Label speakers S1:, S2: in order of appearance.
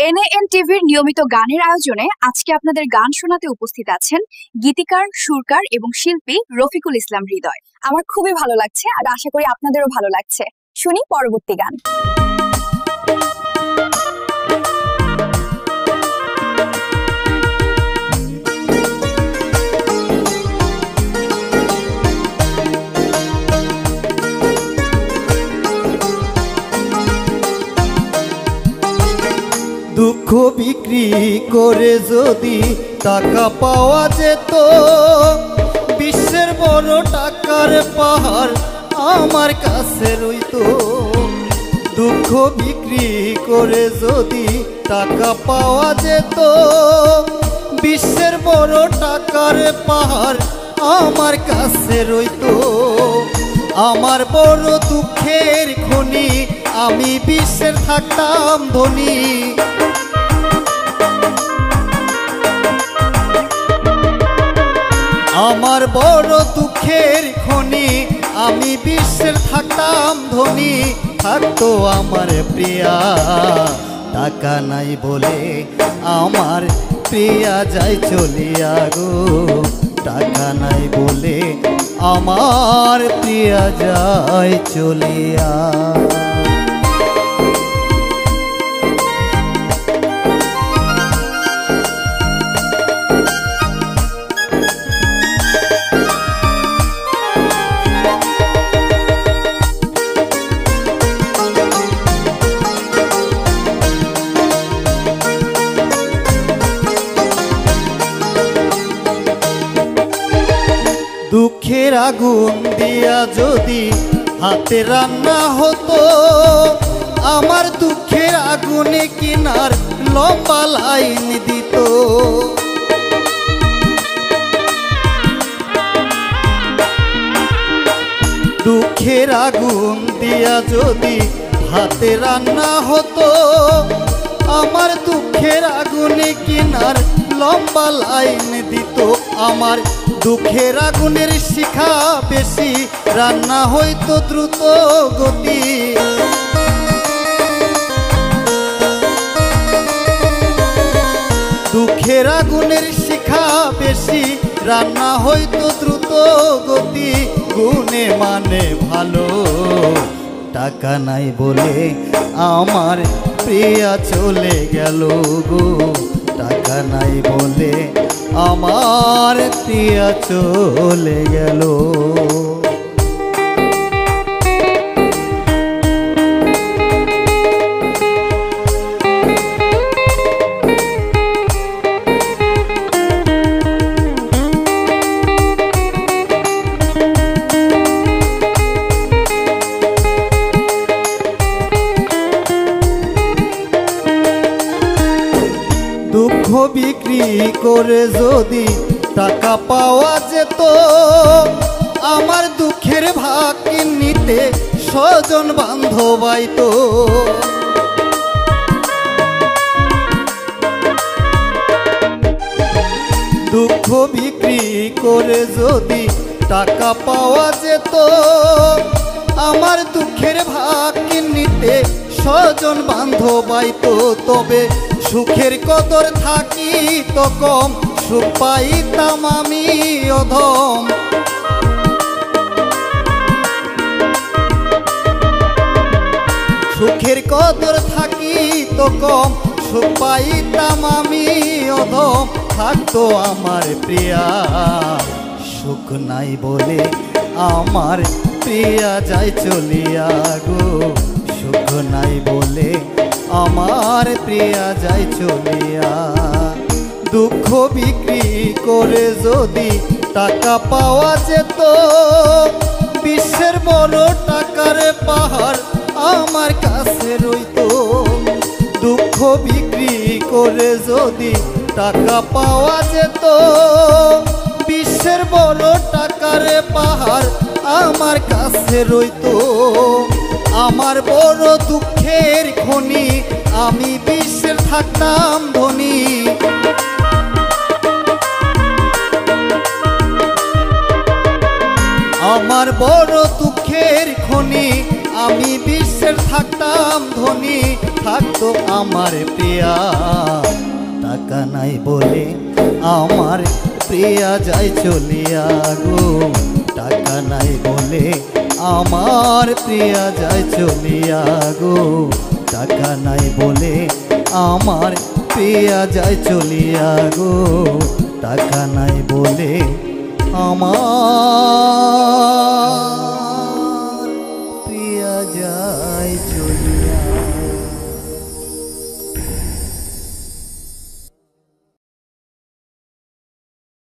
S1: এনএএন টিভির নিয়মিত গানের আয়োজনে আজকে আপনাদের গান শোনাতে উপস্থিত আছেন গীতিকার, সুরকার এবং শিল্পী রফিকুল ইসলাম হৃদয়। আমার খুবই ভালো লাগছে আর আশা করি আপনাদেরও ভালো লাগছে। শুনি পরবর্তী গান।
S2: দুঃখ বিক্রি করে যদি টাকা পাওয়া যেত, বিশ্বের বড় টাকার পাহাড় আমার কাছে রইত। দুঃখ বিক্রি করে যদি টাকা পাওয়া যেত, বিশ্বের বড় টাকার পাহাড় আমার কাছে রইত। আমার বড় দুঃখের খনি, আমি বিশ্বের থাকতাম ধনী। আমার বড় দুঃখের খনি, আমি বিশ্বের থাকতাম ধনী। থাকতো আমার প্রিয়া, টাকা নাই বলে আমার প্রিয়া যায় চলিয়া গো। টাকা নাই বলে আমার প্রিয়া যায় চলিয়া। দুঃখের আগুন দিয়া যদি হাতে রান্না হতো, আমার দুঃখের আগুনে কিনার লম্বা লাইন দিত। দুঃখের আগুন দিয়া যদি হাতে রান্না হতো, আমার দুঃখের আগুনে কিনার লম্বা লাইন দিত। আমার দুঃখের আগুনের শিখা বেশি, রান্না হইতো দ্রুত গতি। দুঃখের আগুনের শিখা বেশি, রান্না হইতো দ্রুত গতি। গুণে মানে ভালো, টাকা নাই বলে আমার প্রিয়া চলে গেল গো। টাকা নাই বলে আমার প্রিয়া চলে গেল। দুঃখ বিক্রি করে যদি টাকা পাওয়া যেত, আমার দুঃখের ভাগ নিতে স্বজন বান্ধব আইতো। দুঃখ বিক্রি করে যদি টাকা পাওয়া যেত, আমার দুঃখের ভাগ নিতে স্বজন বান্ধব আইতো। তবে সুখের কদর থাকি তো কম, সুখ পাইতাম আমি অধম। সুখের কদর থাকি তো কম, সুখ পাইতাম আমি অধম। থাকতো আমার প্রিয়া, সুখ নাই বলে আমার প্রিয়া যায় চলিয়া গো। সুখ নাই বলে আমার প্রিয়া যায় চলিয়া। দুঃখ বিক্রি করে যদি টাকা পাওয়া যেত, বিশ্বের বড় টাকার পাহাড় আমার কাছে রইত। দুঃখ বিক্রি করে যদি টাকা পাওয়া যেত, বিশ্বের বড় টাকার পাহাড় আমার কাছে রইত। আমার বড় দুঃখের খনি, আমি বিশ্বের থাকতাম ধনী। আমার বড় দুঃখের খনি, আমি বিশ্বের থাকতাম ধনী থাকতো আমার প্রিয়া, টাকা নাই বলে আমার প্রিয়া যায় চলিয়া গো, টাকা নাই বলে আমার প্রিয়া যায় চলিয়া গো, টাকা নাই বলে আমার প্রিয়া যায় চলিয়া গো, টাকা নাই বলে আমার প্রিয়া যায় চলিয়া।